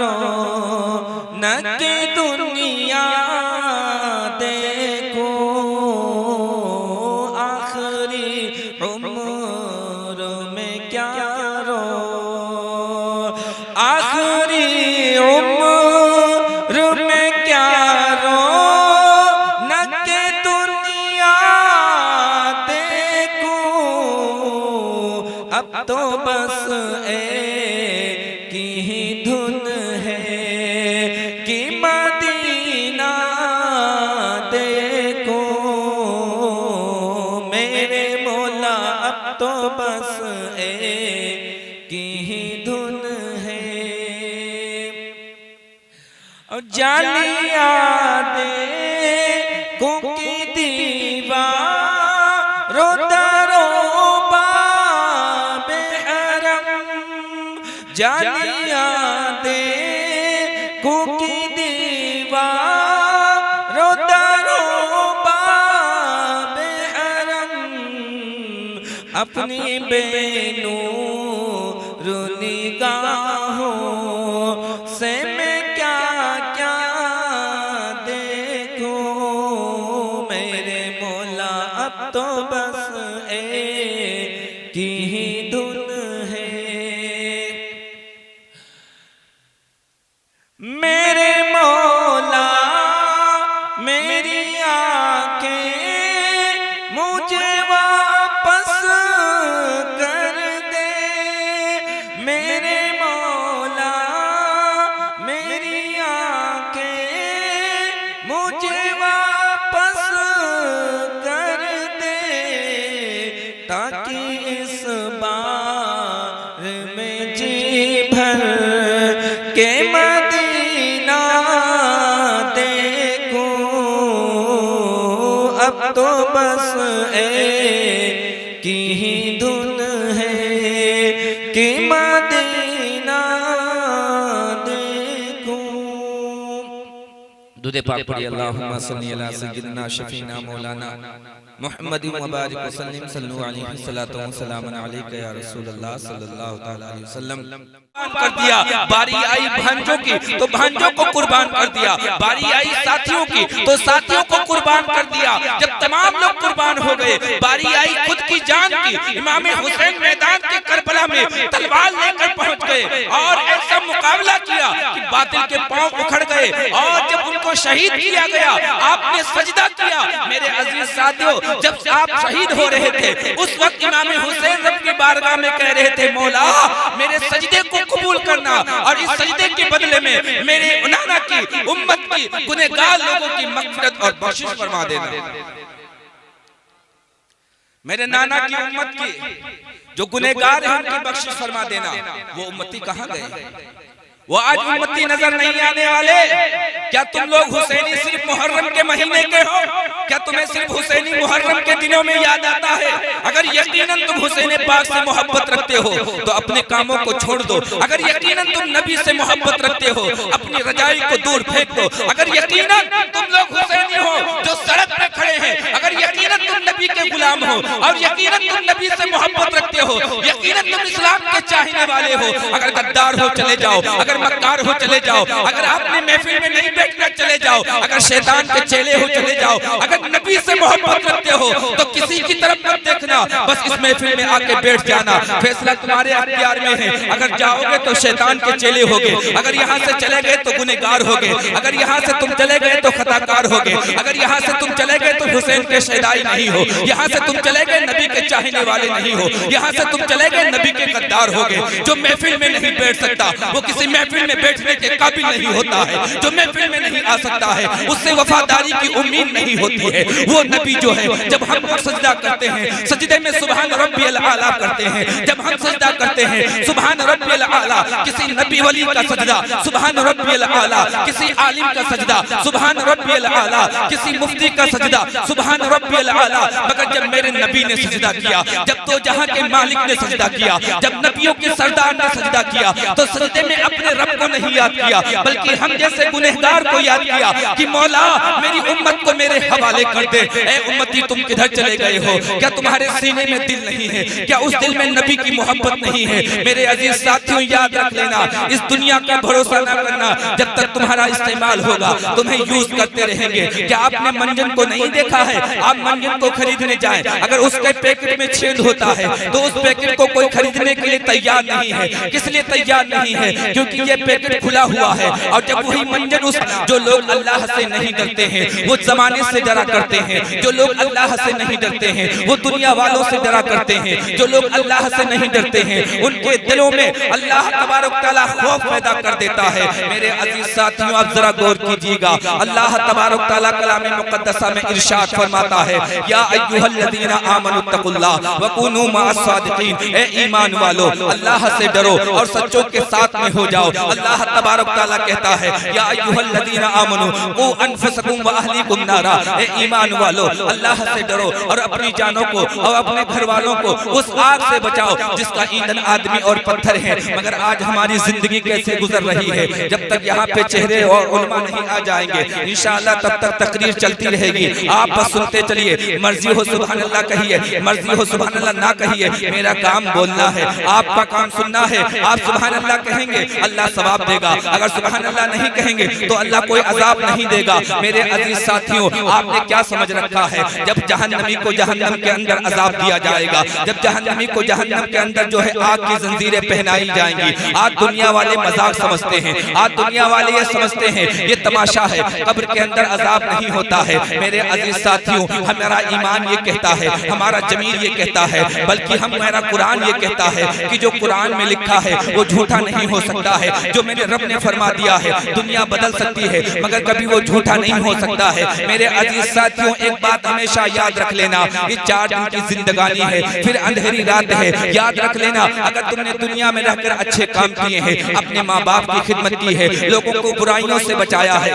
रौनक दुनिया देखो, आखिरी उम्र में क्या रो, आखिरी उम्र में क्या रौनक दुनिया देखो। अब तो बस एक ही धुन है कि मदीना देखो। मेरे मौला अब तो बस एक ही धुन है। और जालिया देखो की दीवारों जालिया देखो की दीवारों दरों बाबे हरम, अपनी बेनूर निगाहों से मैं क्या क्या देखूं। मेरे मौला अब तो बस एक ही धुन है। मेरे मौला मेरी आंखें मुझे वापस कर दे। मेरे मौला मेरी आंखें मुझे वापस कर दे, ताकि इस बार में जी भर के मदीना देखो। अब तो बस एक ही धुन है कि मदीना देखो। दुरूद पाक पढ़िए। अल्लाहुम्मा सल्ली अला सय्यिदिना शफीना मौलाना मुहम्मद मुबारक वसल्लम सल्लल्लाहु अलैहि वसल्लम अलैका या रसूलल्लाह सल्लल्लाहु तआला अलैहि वसल्लम। कर दिया, बारी आई भांजों की तो भांजों को कुर्बान कर दिया, बारी आई साथियों की तो साथियों को कुर्बान कर दिया। जब तमाम लोग कुर्बान हो गए, बारी आई खुद की जान की। इमाम हुसैन मैदान के करबला में तलवार लेकर पहुंच गए और ऐसा मुकाबला किया कि बातिल के पांव उखड़ गए। और जब उनको शहीद किया गया, आपने सजदा किया। मेरे अजीज साथियों, जब आप शहीद हो रहे थे उस वक्त इमाम हुसैन रब की बारगाह में कह रहे थे, मौला मेरे सजदे को कबूल करना और इस सजदे के बदले में मेरे नाना की उम्मत की गुनहगार लोगों की मग़फ़िरत और बख्शिश फरमा देना। मेरे नाना की उम्मत की जो गुनहगार हैं उनकी बख्शिश फरमा देना। वो उम्मती कहां गए? वो आज उम्मती नजर नहीं आने वाले। क्या तुम लोग हुसैनी सिर्फ मुहर्रम के महीने के हो? क्या तुम्हें सिर्फ हुसैनी मुहर्रम के दिनों में याद आता है? अगर यकीनन तुम हुसैन पाक से मोहब्बत रखते हो तो अपने कामों को छोड़ दो। अगर यकीनन तुम नबी से मोहब्बत रखते हो, अपनी रजाई को दूर फेंक दो। अगर यकीनन तुम लोग हुसैनी हो जो सड़क पे खड़े हैं, अगर यकीनन तुम नबी के गुलाम हो और यकीनन तुम नबी से मोहब्बत रखते हो, यकीनन तुम इस्लाम के चाहने वाले हो, अगर गद्दार हो चले जाओ, अगर मक्कार हो चले जाओ, अगर आपने महफिल में नहीं बैठना चले जाओ, अगर शैतान के चेले हो चले जाओ, अगर नबी से मोहब्बत रखते हो तो किसी की तरफ मत देखना, बस इस महफिल में आके बैठ जाना। फैसला तुम्हारे अख्तियार में है। अगर जाओगे तो शैतान के चेले होगे, अगर यहाँ से चले गए तो गुनहगार होगे, अगर यहाँ से तुम चले गए तो खताकार होगे, अगर यहाँ से तुम चले गए तो हुसैन के शहदाई नहीं हो, यहाँ से तुम चले गए नबी के चाहने वाले नहीं हो, यहाँ से तुम चले गए नबी के गद्दार होगे। जो महफिल में नहीं बैठ सकता वो किसी महफिल में बैठने के काबिल नहीं होता है। जो महफिल में नहीं आ सकता है उससे वफादारी की उम्मीद नहीं होती है। वो नबी जो है, जब हम सजदा करते हैं, सजदे में सुभान रब्बियल आला करते हैं। जब हम सजदा करते हैं सुभान रब्बियल आला, किसी नबी वली का सजदा सुभान रब्बियल आला, किसी आलिम का सजदा सुभान रब्बियल आला, किसी मुफ्ती का सजदा सुभान रब्बियल आला, मगर जब मेरे नबी ने सजदा किया, जब तो जहां के मालिक ने सजदा किया, जब नबियों के सरदार ने सजदा किया, तो सजदे में अपने रब को नहीं याद किया, बल्कि हम जैसे गुनहगार को याद किया कि मौला मेरी उम्मत को मेरे हवाले कर दे। ऐ उम्मती तुम किधर चले गए हो? क्या तुम्हारे सीने में दिल नहीं है? क्या उस दिल में नबी की मोहब्बत नहीं है? मेरे अजीज साथियों, याद रख लेना, इस दुनिया का भरोसा ना करना। जब तक तुम्हारा इस्तेमाल होगा तुम्हें यूज करते रहेंगे। क्या आपने मंजन को नहीं देखा है? आप मंजन को खरीदने जाएं, अगर उसके पैकेट में छेद होता है तो उस पैकेट को कोई खरीदने के लिए तैयार नहीं है। किस लिए तैयार नहीं है? क्योंकि ये पैकेट खुला हुआ है। और जब वही मंजन उस जो लोग अल्लाह से नहीं डरते हैं वो जमाने से डरा करते हैं, जो लोग अल्लाह से नहीं डरते हैं वो दुनिया वालों से डरा करते हैं, जो लोग अल्लाह से नहीं डरते हैं उनके दिलों में अल्लाह तबारक तआला खौफ पैदा कर देता है। मेरे अजीज साथियों, आप जरा गौर कीजिएगा, अल्लाह तबारक तआला कलाम मुक़द्दसा में इरशाद फरमाता है, या अय्युहल्लज़ीना आमनुत्तकुल्लाह व कूनू मअस-सादिक़ीन, ए ईमान वालो अल्लाह से डरो और सच्चों के साथ में हो जाओ। अल्लाह तबारक तआला कहता है, या अय्युहल्लज़ीना आमनू क़ू अनफुसकुम व अहलीकुम नारा, ए ईमान वालो अल्लाह से डरो और अपनी जानों को और अपने घर वालों को उस आग से बचाओ जिसका ईंधन आदमी और पत्थर है। मगर आज हमारी जिंदगी कैसे गुजर रही है? जब तक यहाँ पे चेहरे और उलमा नहीं आ जाएंगे इंशाअल्लाह तब तक तकरीर चलती रहेगी। आप बस सुनते चलिए, मर्जी हो सुभान अल्लाह कहिए, मर्जी हो सुभान अल्लाह ना कहिए, मेरा काम बोलना है, आपका काम सुनना है। आप सुभान अल्लाह कहेंगे अल्लाह सवाब देगा, अगर सुभान अल्लाह नहीं कहेंगे तो अल्लाह कोई अजाब नहीं देगा। मेरे अजीज साथियों, आपने क्या समझ रखा है? जब जहन्नमी को जहन्नम के अंदर अजाब दिया जाएगा, जब जहन्नमी को जहन्नम के अंदर जो है आग की जंजीरें पहनाई जाएंगी, आज दुनिया वाले मजाक समझते हैं, आज दुनिया वाले ये समझते हैं ये तमाशा है, कब्र के अंदर अजाब नहीं होता है। मेरे अजीज साथियों, हमारा ईमान ये कहता है, हमारा जमीर ये कहता है, बल्कि हमारा कुरान ये कहता है कि जो कुरान में लिखा है वो झूठा नहीं हो सकता है। जो मेरे रब ने फरमा दिया है, दुनिया बदल सकती है मगर कभी वो झूठा नहीं हो सकता है। मेरे अजीज साथियों, एक बात हमेशा याद रख लेना, ये 4 दिन की जिंदगानी है, फिर अंधेरी रात है। याद रख लेना, अगर तुमने दुनिया में रहकर अच्छे काम किए हैं, अपने माँ बाप की खिदमत की है, लोगों को बुराइयों से बचाया है,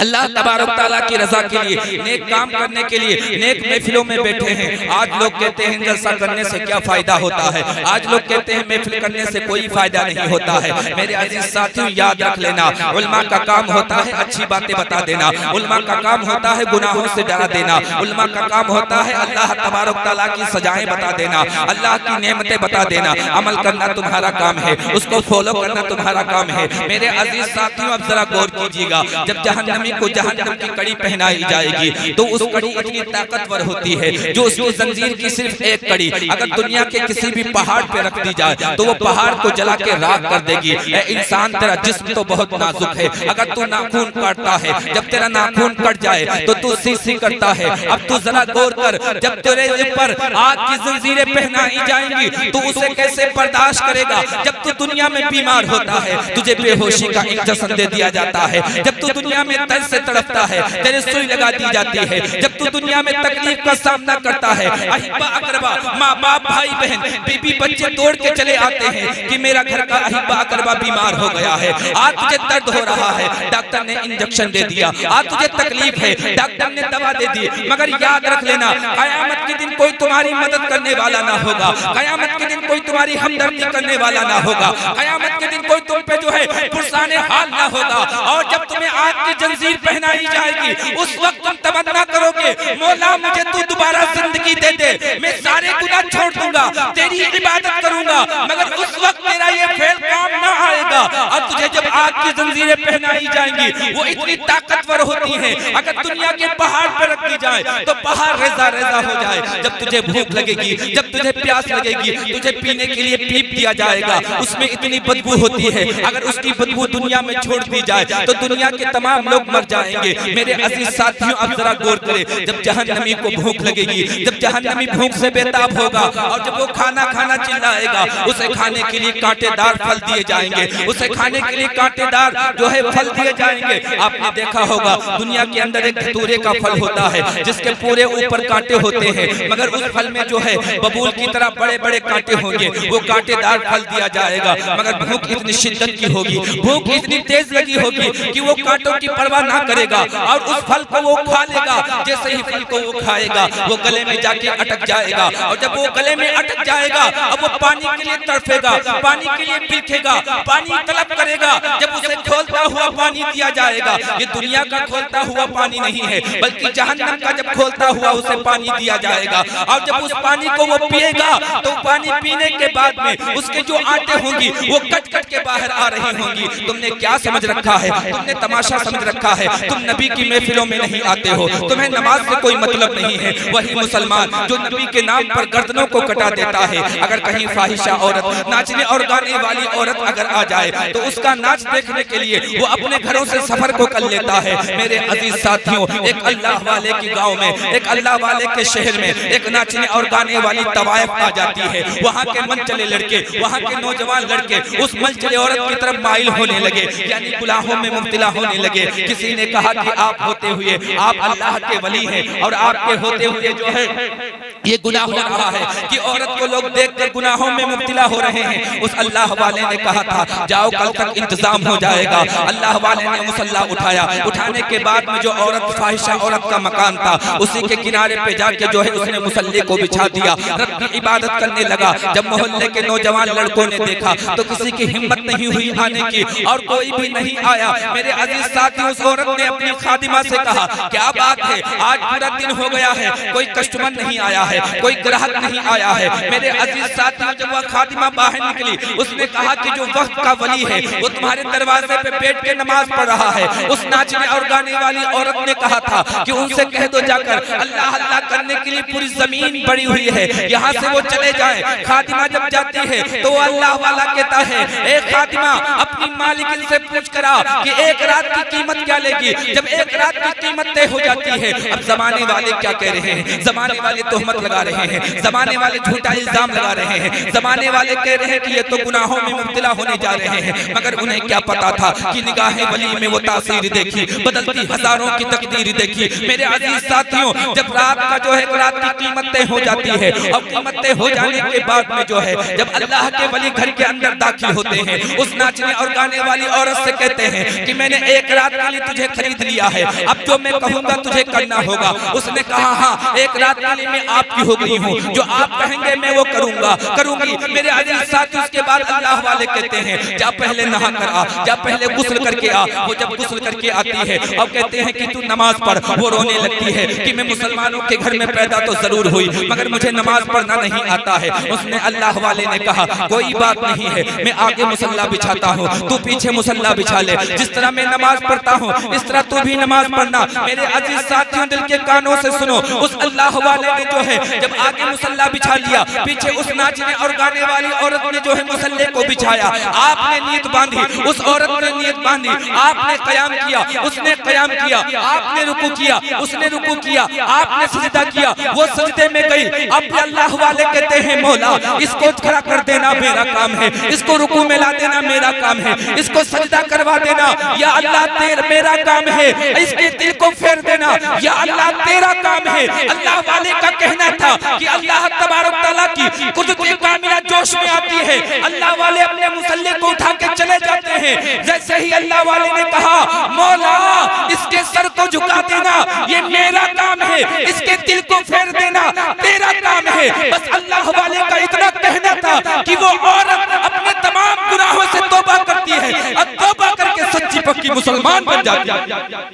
अल्लाह तबारक तआला की रजा के लिए नेक काम करने के लिए नेक महफिलों में बैठे हैं। आज लोग कहते हैं जलसा करने से क्या फायदा होता है, आज लोग कहते हैं महफिल करने से कोई फायदा नहीं होता है। मेरे अजीज साथियों, याद रख लेना, उलमा का काम होता है अच्छी बातें बता देना, उलमा का काम होता है गुनाहों से डरा देना, उलमा का काम होता है अल्लाह तबारक तआला की सजाएं बता देना, अल्लाह की नेमतें बता देना। अमल करना तुम्हारा काम है, उसको फॉलो करना तुम्हारा काम है। मेरे अजीज साथियों, अब जरा गौर कीजिएगा, जब जहन्नमी को जहन्नम की कड़ी पहनाई जाएगी तो उस कड़ी इतनी ताकतवर होती है जो उसकी जंजीर की सिर्फ एक कड़ी अगर दुनिया के किसी भी पहाड़ पे रख दी जाए तो वो पहाड़ को जला के राख कर देगी। ए इंसान, तेरा जिस्म तो बहुत नाजुक है, अगर तू नाखून काटता है, जब तेरा नाखून कट जाए तो तू सी करता है। अब तू जरा गौर कर, जब तेरे पर आग की जंजीरें पहनाई जाएंगी तो उसे कैसे बर्दाश्त करेगा? जब तू दुनिया में बीमार होता है, तुझे बेहोशी का इंजेक्शन दे दिया जाता है, जब तू दुनिया में दर्द से तड़पता है, तेरे सुई लगा दी जाती है, जब तू दुनिया में तकलीफ का सामना करता है, अहिब्बा अकरबा, माँ बाप भाई बहन बीबी बच्चे दौड़ के चले आते हैं कि मेरा घर का अहिब्बा अकरबा बीमार हो गया है, आज तुझे दर्द हो रहा है, डॉक्टर ने इंजेक्शन दे दिया, आज तुझे तकलीफ है, डॉक्टर ने दवा दे दी, मगर याद रख लेना, कयामत के दिन कोई तुम्हारी मदद करने वाला ना होगा, कयामत के दिन कोई तुम्हारी हमदर्दी करने वाला ना होगा, कयामत के दिन कोई तुम पे जो है पुरसाने हाल ना होगा। और जब तुम्हें आग की जंजीर पहनाई जाएगी उस वक्त तुम तमन्ना करोगे, मौला मुझे तू दोबारा जिंदगी दे दे, मैं सारे गुनाह छोड़ दूंगा, तेरी इबादत करूंगा, मगर उस वक्त तेरा ये फेल काम ना आएगा। और तुझे जब आग की जंजीरें पहनाई जाएंगी वो इतनी ताकतवर होती हैं, अगर दुनिया के पहाड़ पर रख दी जाए तो पहाड़ रेजा रेजा हो जाए। जब तुझे भूख लगेगी, जब तुझे प्यास लगेगी, तुझे पीने के लिए पीप दिया जाएगा, उसमें इतनी बदबू होती है, अगर उसकी बदबू दुनिया में छोड़ दी जाए तो दुनिया के तमाम लोग मर जाएंगे। मेरे अजीज साथियों, अब जरा गौर करें, जब जहन्नमी को भूख लगेगी, जब जहन्नमी भूख से बेताब होगा और जब वो खाना खाना चिल्लाएगा, उसे खाने के लिए कांटेदार फल दिए जाएंगे, उसे खाने खाने के लिए कांटेदार जो है फल दिए जाएंगे। आपने देखा होगा दुनिया के अंदर एक धतूरे का फल होता है जिसके पूरे ऊपर कांटे होते हैं, मगर उस फल में जो है बबूल की तरह बड़े बड़े कांटे होंगे। वो कांटेदार फल दिया जाएगा, मगर भूख इतनी शिद्दत की होगी, भूख इतनी तेज लगी होगी कि वो कांटों की परवाह ना करेगा और उस फल को वो खा लेगा। जैसे ही फल को वो खाएगा वो गले में जाके अटक जाएगा, और जब वो गले में अटक जाएगा अब वो पानी के लिए तड़फेगा, पानी के लिए पीखेगा, पानी तलब करेगा। जब उसे खोलता हुआ पानी दिया जाएगा, ये दुनिया का खोलता हुआ पानी नहीं है बल्कि जहन्नम का जब खोलता हुआ उसे पानी दिया जाएगा। और जब उस पानी को वो पिएगा तो पानी पीने के बाद में उसके जो आंटें होंगी वो कट कट के बाहर आ रही होंगी। तुमने क्या समझ रखा है? तुमने तमाशा समझ रखा है। तुम नबी की महफिलों में नहीं आते हो, तुम्हें नमाज से कोई मतलब नहीं है। वही मुसलमान जो नबी के नाम पर गर्दनों को कटा देता है, अगर कहीं फाहिशा औरत, नाचने और गाने वाली औरत अगर आ जाए तो उसका नाच देखने के लिए वो अपने घरों से सफर को कर लेता है। मेरे अजीज साथियों, एक अल्लाह वाले की गांव में, एक अल्लाह वाले के शहर में एक नाचने और गाने वाली तवायफ आ जाती है। वहाँ के मन चले लड़के, वहाँ के नौजवान लड़के उस मन चले औरत की तरफ माइल होने लगे, यानी गुनाहों में मुब्तला होने लगे। किसी ने कहा कि आप होते हुए आप अल्लाह के वली हैं और आपके होते हुए जो है ये गुनाह हो रहा है कि औरत को लोग देखकर गुनाहों में मुब्तला हो रहे हैं। उस अल्लाह वाले ने कहा था जाओ कल तक इंतजाम हो जाएगा। अल्लाह वाले ने मुसल्ला उठाया, उठाने के बाद में जो औरत फाहिशा औरत का मकान था उसी के किनारे पे जाके जो है उसने मुसल्ले को बिछा दिया, रब की इबादत करने लगा। जब मोहल्ले के नौजवान लड़कों ने देखा तो किसी की हिम्मत नहीं हुई आने की और कोई भी नहीं आया। मेरे अजीज साथियों, उस औरत ने अपनी खादिमा से कहा क्या बात है, आज पूरा दिन हो गया है, कोई कस्टमर नहीं आया है, कोई ग्राहक नहीं आया है। मेरे अजीज साथियों, जब वह खादिमा बाहर निकली उसने कहा कि जो वक्त का वली है वो तुम्हारे दरवाजे पे बैठ के नमाज पढ़ रहा है। उस नाचने और गाने वाली औरत ने कहा था कि उनसे कह दो जाकर अल्लाह अल्लाह करने के लिए पूरी जमीन पड़ी हुई है, यहाँ से वो चले जाए। खादिमा जब जाती है तो वो अल्लाह वाला कहता है ए खादिमा अपनी मालिकिन से पूछ करा कि एक रात की कीमत क्या लेगी। जब एक रात की कीमत तय हो जाती है, अब जमाने वाले क्या कह रहे हैं, जमाने वाले तोहमत लगा रहे हैं, जमाने वाले झूठा इल्जाम लगा रहे हैं, जमाने वाले कह रहे हैं कि ये तो गुनाहों में मुब्तला होने जा रहे हैं। मगर उन्हें क्या पता था कि निगाहे वली में वो तासीर देखी, बदलती हजारों की तकदीर देखी। मेरे अजीज साथियों, जब रात का जो है रात की कीमत तय हो जाती है और कीमत तय हो जाने के बाद में जो है जब अल्लाह के वली घर के अंदर दाखिल होते हैं, उस नाचने और गाने वाली औरत से कहते हैं कि मैंने एक रात के लिए तुझे खरीद लिया है, अब जो मैं कहूंगा तुझे करना होगा। उसने कहा हाँ, एक रात के लिए मैं आपकी हो गई हूँ, जो आप कहेंगे मैं वो करूंगा करूंगी। मेरे अजीज साथी, उसके बाद अल्लाह वाले कहते हैं जा पहले नहा कर आ, जा पहले गुस्ल करके आ। वो जब गुस्ल करके आती है और कहते हैं कि तू नमाज पढ़, वो रोने लगती है कि मैं मुसलमानों के घर में पैदा तो जरूर हुई मगर मुझे नमाज पढ़ना नहीं आता है। उसने अल्लाह वाले ने कहा कोई बात नहीं है, मैं आगे मुसल्ला बिछाता हूँ, तू पीछे मुसल्ला बिछा ले। जिस तरह मैं नमाज पढ़ता हूँ इस तरह तू भी नमाज पढ़ना। मेरे अजीज साथियों, दिल के कानों से सुनो, उस अल्लाह वाले ने जो है जब आगे मुसल्ला बिछा लिया, पीछे उस नाचने और गाने वाली औरत ने जो है मुसल्ले को बिछाया। आपने नीयत बांधी, उस औरत ने नीयत बांधी, आपने कयाम किया, उसने कयाम किया, आपने रुकू किया, उसने रुकू किया, आपने सजदा किया, वो सजदे में गई। अब अल्लाह वाले कहते हैं मौला इसको खड़ा कर देना मेरा काम है, इसको रुकू में ला देना मेरा काम है, इसको सजदा करवा देना या अल्लाह तेरा मेरा काम है, इसके दिल को फेर देना या अल्लाह तेरा काम है। अल्लाह वाले का कहना था कि अल्लाह तबारक तआला की कुदरत कामिला जोश में आती है, अल्लाह वाले अपने मुसल्ले को उठा के चले जाते हैं। जैसे ही अल्लाह वाले ने कहा मौला इसके सर को झुका देना ये मेरा काम है, इसके दिल को फेर देना तेरा काम है। बस अल्लाह वाले का इतना कहना था कि वो औरत अपने तमाम गुनाहों से तौबा करती है और तौबा करके सच्ची पक्की मुसलमान बन जाती है।